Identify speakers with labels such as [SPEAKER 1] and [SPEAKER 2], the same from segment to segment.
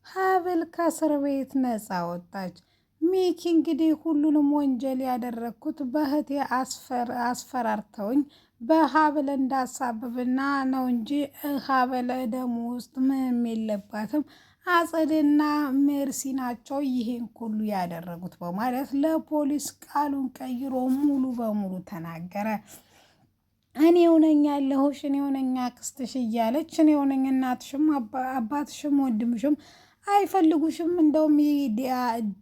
[SPEAKER 1] ሀብል ከእስር ቤት ነፃ ወጣች። ሚኪ እንግዲህ ሁሉንም ወንጀል ያደረግኩት በእህቴ አስፈራርተውኝ በሀብል እንዳሳብብና ነው እንጂ ሀብል ደሙ ውስጥ ምንም የለባትም። አጸድና ሜርሲ ናቸው ይሄን ሁሉ ያደረጉት በማለት ለፖሊስ ቃሉን ቀይሮ ሙሉ በሙሉ ተናገረ። እኔው ነኝ ያለሁሽ፣ እኔው ነኝ አክስትሽ እያለች እኔው ነኝ እናትሽም አባትሽም ወንድምሽም አይፈልጉሽም። እንደውም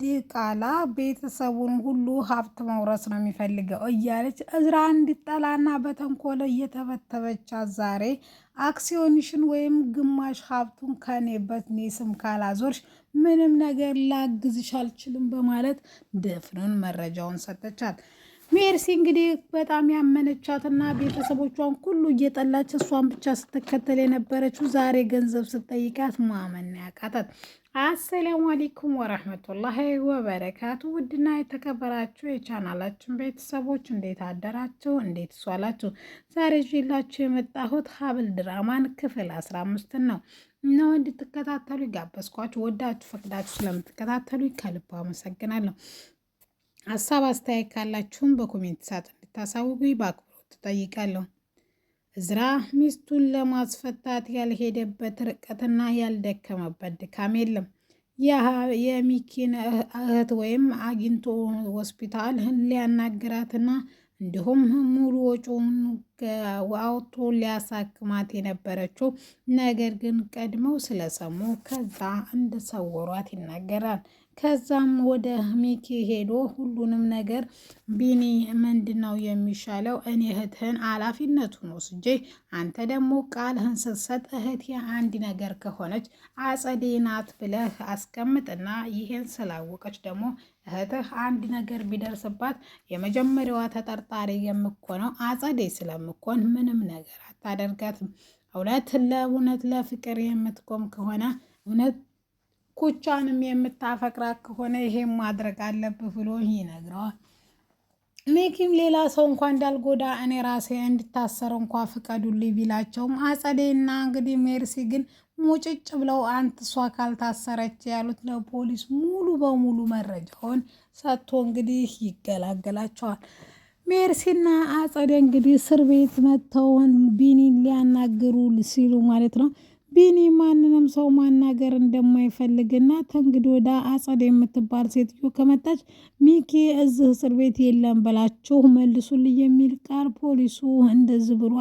[SPEAKER 1] ዲቃላ ቤተሰቡን ሁሉ ሀብት መውረስ ነው የሚፈልገው እያለች እዝራ እንድጠላና በተንኮለ እየተበተበቻ ዛሬ አክሲዮንሽን ወይም ግማሽ ሀብቱን ከኔ በኔ ስም ካላዞርሽ ምንም ነገር ላግዝሽ አልችልም በማለት ድፍኑን መረጃውን ሰጠቻት። ሜርሲ እንግዲህ በጣም ያመነቻትና ቤተሰቦቿን ሁሉ እየጠላች እሷን ብቻ ስትከተል የነበረችው ዛሬ ገንዘብ ስትጠይቃት ማመን ያቃታት። አሰላሙ አለይኩም ወራህመቱላሂ ወበረካቱ። ውድና የተከበራችሁ የቻናላችን ቤተሰቦች እንዴት አደራችሁ? እንዴት ሷላችሁ? ዛሬ ይዤላችሁ የመጣሁት ሀብል ድራማን ክፍል 15 ነው እና እንድትከታተሉ ጋበዝኳችሁ። ወዳችሁ ፈቅዳችሁ ስለምትከታተሉ ከልብ አመሰግናለሁ። ሀሳብ አስተያየት ካላችሁም በኮሜንት ሳጥን እንድታሳውቁ በአክብሮት ትጠይቃለሁ። እዝራ ሚስቱን ለማስፈታት ያልሄደበት ርቀትና ያልደከመበት ድካም የለም። የሚኪን እህት ወይም አግኝቶ ሆስፒታል ሊያናግራትና እንዲሁም ሙሉ ወጪውን አውጥቶ ሊያሳክማት የነበረችው ነገር ግን ቀድመው ስለሰሙ ከዛ እንደሰወሯት ይናገራል። ከዛም ወደ ሚኪ ሄዶ ሁሉንም ነገር ቢኒ ምንድነው የሚሻለው? እኔ እህትህን ኃላፊነቱን ወስጄ አንተ ደግሞ ቃልህን ስትሰጥ እህቴ አንድ ነገር ከሆነች አጸዴ ናት ብለህ አስቀምጥና ይሄን ስላወቀች ደግሞ እህትህ አንድ ነገር ቢደርስባት የመጀመሪያዋ ተጠርጣሪ የምኮነው አጸዴ ስለምኮን ምንም ነገር አታደርጋትም። እውነት ለፍቅር የምትቆም ከሆነ እውነት ኩቻንም የምታፈቅራት ከሆነ ይሄን ማድረግ አለብህ ብሎ ይነግረዋል። ሚኪም ሌላ ሰው እንኳን እንዳልጎዳ እኔ ራሴ እንድታሰር እንኳ ፍቀዱልኝ ቢላቸውም አጸዴና እንግዲህ ሜርሲ ግን ሙጭጭ ብለው አንተ እሷ ካልታሰረች ያሉት ለፖሊስ ሙሉ በሙሉ መረጃውን ሰጥቶ እንግዲህ ይገላገላቸዋል። ሜርሲና አጸዴ እንግዲህ እስር ቤት መጥተውን ቢኒን ሊያናግሩ ሲሉ ማለት ነው። ቢኒ ማንንም ሰው ማናገር እንደማይፈልግና ተንግዶ ወደ አጸዴ የምትባል ሴትዮ ከመጣች ሚኪ እዚህ እስር ቤት የለም ብላችሁ መልሱልኝ የሚል ቃል ፖሊሱ እንደዚህ ብሎ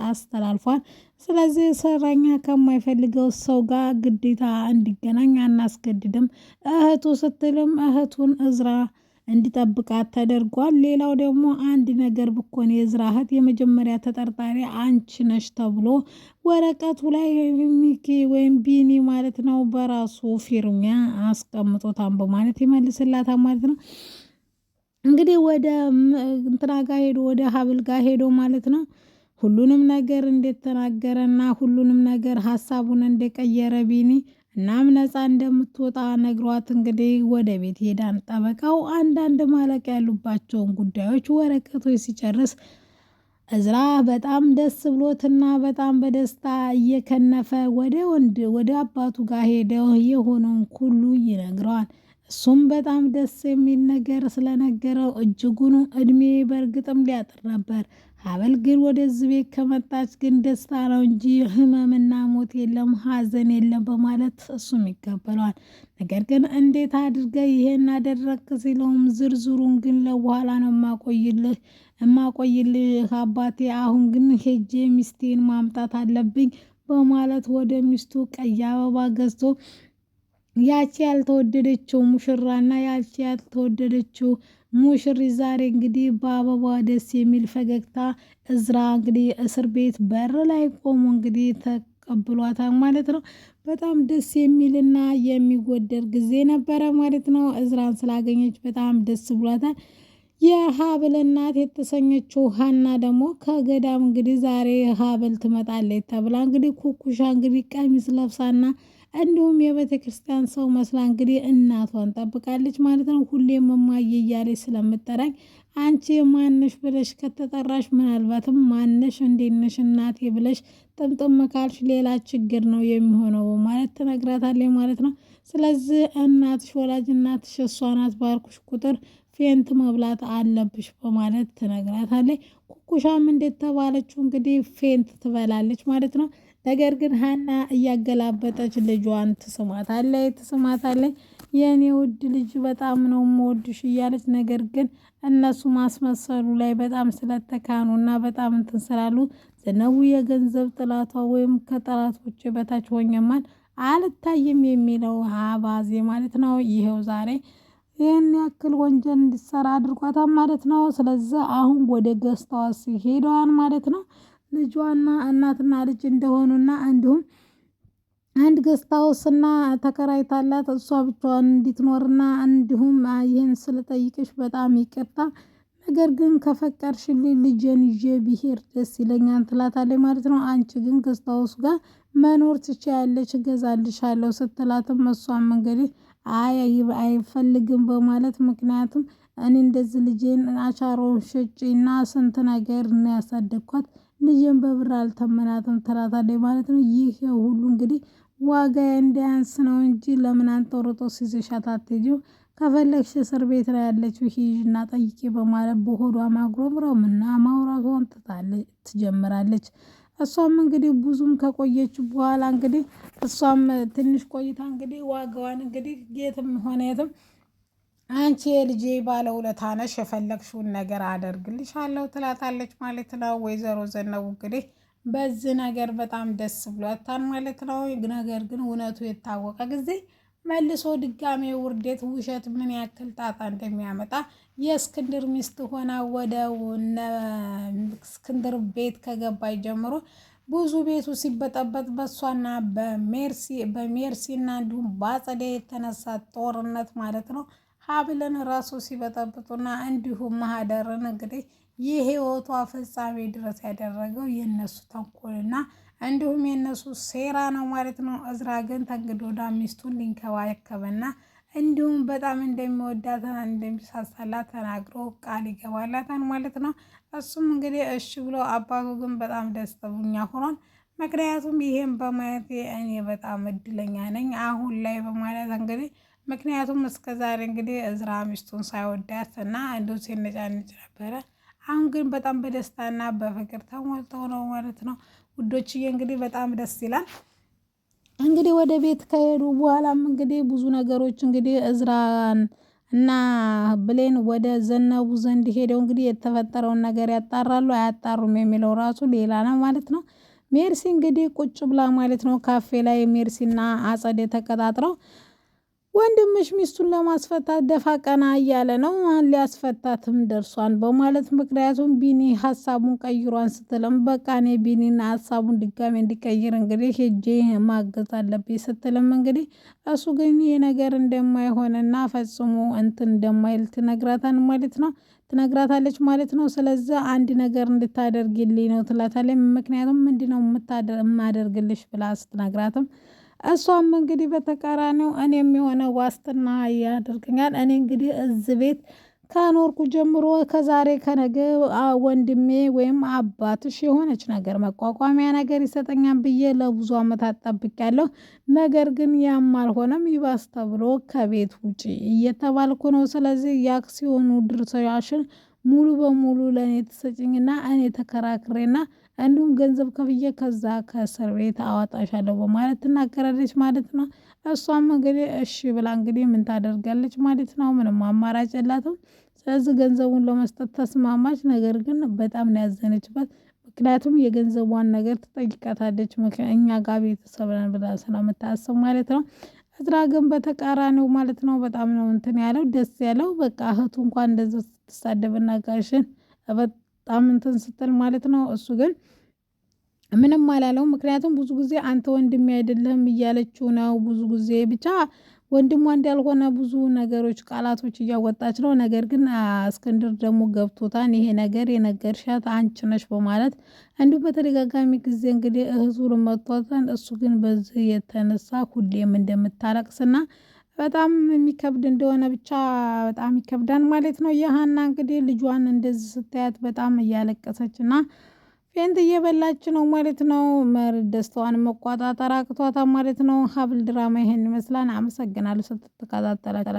[SPEAKER 1] አስተላልፏል። ስለዚህ እስረኛ ከማይፈልገው ሰው ጋር ግዴታ እንዲገናኝ አናስገድድም። እህቱ ስትልም እህቱን እዝራ እንዲጠብቃት ተደርጓል። ሌላው ደግሞ አንድ ነገር ብኮን የእዝራ እህት የመጀመሪያ ተጠርጣሪ አንቺ ነሽ ተብሎ ወረቀቱ ላይ ሚኪ ወይም ቢኒ ማለት ነው በራሱ ፊርሚያ አስቀምጦታል በማለት ይመልስላታል ማለት ነው። እንግዲህ ወደ እንትና ጋር ሄዶ ወደ ሀብል ጋር ሄዶ ማለት ነው ሁሉንም ነገር እንደተናገረና ሁሉንም ነገር ሀሳቡን እንደቀየረ ቢኒ እናም ነፃ እንደምትወጣ ነግሯት እንግዲህ ወደ ቤት ሄዳን። ጠበቃው አንዳንድ ማለቅ ያሉባቸውን ጉዳዮች ወረቀቶች ሲጨርስ እዝራ በጣም ደስ ብሎትና በጣም በደስታ እየከነፈ ወደ አባቱ ጋር ሄደው የሆነውን ሁሉ ይነግረዋል። እሱም በጣም ደስ የሚል ነገር ስለነገረው እጅጉን እድሜ በእርግጥም ሊያጥር ነበር። ሀብል ግን ወደዚህ ቤት ከመጣች ግን ደስታ ነው እንጂ ህመምና ሞት የለም፣ ሀዘን የለም በማለት እሱም ይቀበለዋል። ነገር ግን እንዴት አድርገ ይሄን አደረግክ ሲለውም ዝርዝሩን ግን ለበኋላ ነው እማቆይልህ አባቴ፣ አሁን ግን ሄጄ ሚስቴን ማምጣት አለብኝ በማለት ወደ ሚስቱ ቀይ አበባ ገዝቶ ያቺ ያልተወደደችው ሙሽራና ያቺ ያልተወደደችው ሙሽሪት ዛሬ እንግዲህ በአበባ ደስ የሚል ፈገግታ እዝራ እንግዲህ እስር ቤት በር ላይ ቆሞ እንግዲህ ተቀብሏታል ማለት ነው። በጣም ደስ የሚልና የሚወደድ ጊዜ ነበረ ማለት ነው። እዝራን ስላገኘች በጣም ደስ ብሏታል። የሀብል እናት የተሰኘችው ሀና ደግሞ ከገዳም እንግዲህ ዛሬ ሀብል ትመጣለች ተብላ እንግዲህ ኩኩሻ እንግዲህ ቀሚስ ለብሳና እንዲሁም የቤተ ክርስቲያን ሰው መስላ እንግዲህ እናቷን ጠብቃለች ማለት ነው። ሁሌም እማዬ እያለች ስለምጠራኝ አንቺ ማነሽ ብለሽ ከተጠራሽ ምናልባትም ማነሽ እንዴት ነሽ እናቴ ብለሽ ጥምጥም ካልሽ ሌላ ችግር ነው የሚሆነው ማለት ትነግራታለች ማለት ነው። ስለዚህ እናትሽ ወላጅ እናትሽ እሷ ናት ባልኩሽ ቁጥር ፌንት መብላት አለብሽ በማለት ትነግራታለች። ኩኩሻም እንዴት ተባለችው እንግዲህ ፌንት ትበላለች ማለት ነው። ነገር ግን ሀና እያገላበጠች ልጇን ትስማታለች። የእኔ ውድ ልጅ በጣም ነው የምወድሽ እያለች ነገር ግን እነሱ ማስመሰሉ ላይ በጣም ስለተካኑና በጣም እንትን ስላሉ ዘነቡ የገንዘብ ጥላቷ ወይም ከጠላቶች በታች ሆኜማን አልታይም የሚለው አባዜ ማለት ነው። ይሄው ዛሬ ይህን ያክል ወንጀል እንዲሰራ አድርጓታል ማለት ነው። ስለዚህ አሁን ወደ ገዝታዋ ሲሄደዋን ማለት ነው ልጇና እናትና ልጅ እንደሆኑና እንዲሁም አንድ ገስታውስና ተከራይታላት እሷ ብቻዋን እንድትኖርና እንዲሁም ይህን ስለጠይቅሽ በጣም ይቅርታ ነገር ግን ከፈቀድሽልኝ ልጄን ይዤ ብሄር ደስ ይለኛል ትላታለች ማለት ነው። አንቺ ግን ገስታውስ ጋር መኖር ትችያለሽ እገዛልሻለሁ ስትላትም እሷም እንግዲህ አይፈልግም በማለት ምክንያቱም እኔ እንደዚህ ልጄን አቻሮን ሽጬና ስንት ነገር እና ያሳደግኳት ልጄን በብር አልተመናትም ትላታለች ማለት ነው። ይህ ሁሉ እንግዲህ ዋጋ እንዲያንስ ነው እንጂ ለምን አንጠርጦስ ይዘሻት አትሄጂው? ከፈለግሽ እስር ቤት ላይ ያለችው ሂጂና ጠይቂ በማለት በሆዷ ማጉረምረምና ማውራቷን ትጀምራለች። እሷም እንግዲህ ብዙም ከቆየች በኋላ እንግዲህ እሷም ትንሽ ቆይታ እንግዲህ ዋጋዋን እንግዲህ የትም ሆነ የትም አንቺ የልጄ ባለውለታ ነሽ የፈለግሽውን ነገር አደርግልሻለሁ ትላታለች ማለት ነው። ወይዘሮ ዘነቡ እንግዲህ በዚህ ነገር በጣም ደስ ብሏታል ማለት ነው። ነገር ግን እውነቱ የታወቀ ጊዜ መልሶ ድጋሜ ውርደት ውሸት ምን ያክል ጣጣ እንደሚያመጣ የእስክንድር ሚስት ሆና ወደ እስክንድር ቤት ከገባይ ጀምሮ ብዙ ቤቱ ሲበጠበጥ በሷና በሜርሲና እንዲሁም በአጸደ የተነሳ ጦርነት ማለት ነው ሀብልን ራሱ ሲበጠብጡና እንዲሁም ማህደርን እንግዲህ የህይወቷ ፍጻሜ ድረስ ያደረገው የነሱ ተንኮልና እንዲሁም የነሱ ሴራ ነው ማለት ነው። እዝራ ግን ተንግዶ ወደ ሚስቱን ሊንከባከብና እንዲሁም በጣም እንደሚወዳትና እንደሚሳሳላት ተናግሮ ቃል ይገባላታል ማለት ነው። እሱም እንግዲህ እሺ ብሎ አባቱ ግን በጣም ደስተኛ ሆኗል። ምክንያቱም ይሄን በማየት እኔ በጣም እድለኛ ነኝ አሁን ላይ በማለት እንግዲህ ምክንያቱም እስከዛሬ እንግዲህ እዝራ ሚስቱን ሳይወዳት እና እንደው ሲነጫነጭ ነበረ። አሁን ግን በጣም በደስታና በፍቅር ተሞልተው ነው ማለት ነው። ውዶችዬ እንግዲህ በጣም ደስ ይላል። እንግዲህ ወደ ቤት ከሄዱ በኋላም እንግዲህ ብዙ ነገሮች እንግዲህ እዝራን እና ብሌን ወደ ዘነቡ ዘንድ ሄደው እንግዲህ የተፈጠረውን ነገር ያጣራሉ አያጣሩም የሚለው ራሱ ሌላ ነው ማለት ነው። ሜርሲ እንግዲህ ቁጭ ብላ ማለት ነው ካፌ ላይ ሜርሲና አጸደ ተቀጣጥረው ወንድምሽ ሚስቱን ለማስፈታት ደፋ ቀና እያለ ነው ሊያስፈታትም ደርሷን በማለት ምክንያቱም ቢኒ ሀሳቡን ቀይሯን ስትልም በቃ እኔ ቢኒና ሀሳቡን ድጋሜ እንዲቀይር እንግዲህ ሄጄ ማገዝ አለብኝ ስትልም እንግዲህ እሱ ግን ይህ ነገር እንደማይሆንና ፈጽሞ እንትን እንደማይል ትነግራታለች ማለት ነው። ስለዚህ አንድ ነገር እንድታደርግልኝ ነው ትላታለች። ምክንያቱም ምንድነው የማደርግልሽ ብላ ስትነግራትም እሷም እንግዲህ በተቃራኒው እኔ የሚሆነ ዋስትና ያደርገኛል እኔ እንግዲህ እዚህ ቤት ከኖርኩ ጀምሮ ከዛሬ ከነገ ወንድሜ ወይም አባትሽ የሆነች ነገር መቋቋሚያ ነገር ይሰጠኛል ብዬ ለብዙ ዓመታት ጠብቄያለሁ። ነገር ግን ያም አልሆነም ይባስ ተብሎ ከቤት ውጪ እየተባልኩ ነው። ስለዚህ የአክሲዮኑ ድርሻሽን ሙሉ በሙሉ ለእኔ ትሰጭኝና እኔ ተከራክሬና እንዲሁም ገንዘብ ከፍዬ ከዛ ከእስር ቤት አወጣሻለሁ በማለት ትናገራለች ማለት ነው። እሷም እንግዲህ እሺ ብላ እንግዲህ ምን ታደርጋለች ማለት ነው። ምንም አማራጭ የላትም። ስለዚህ ገንዘቡን ለመስጠት ተስማማች። ነገር ግን በጣም ነው ያዘነችበት። ምክንያቱም የገንዘቧን ነገር ትጠይቃታለች እኛ ጋር ቤተሰብ ነን ብላ ስለምታስብ ማለት ነው። እዝራ ግን በተቃራኒው ማለት ነው በጣም ነው እንትን ያለው ደስ ያለው በቃ እህቱ እንኳን እንደዛ ስትሳደብና ጋሽን በጣም እንትን ስትል ማለት ነው። እሱ ግን ምንም አላለው። ምክንያቱም ብዙ ጊዜ አንተ ወንድሜ አይደለም እያለችው ነው ብዙ ጊዜ ብቻ ወንድሟ እንዳልሆነ ብዙ ነገሮች ቃላቶች እያወጣች ነው። ነገር ግን እስክንድር ደግሞ ገብቶታል። ይሄ ነገር የነገርሻት አንቺ ነሽ በማለት እንዲሁም በተደጋጋሚ ጊዜ እንግዲህ እህቱን መቷታል። እሱ ግን በዚህ የተነሳ ሁሌም እንደምታለቅስና በጣም የሚከብድ እንደሆነ ብቻ በጣም ይከብዳል ማለት ነው። የሀና እንግዲህ ልጇን እንደዚህ ስታያት በጣም እያለቀሰች እና ፌንት እየበላች ነው ማለት ነው። ደስታዋን መቆጣጠር አቅቷታል ማለት ነው። ሀብል ድራማ ይሄን ይመስላል። አመሰግናለሁ ስትከታተላችሁ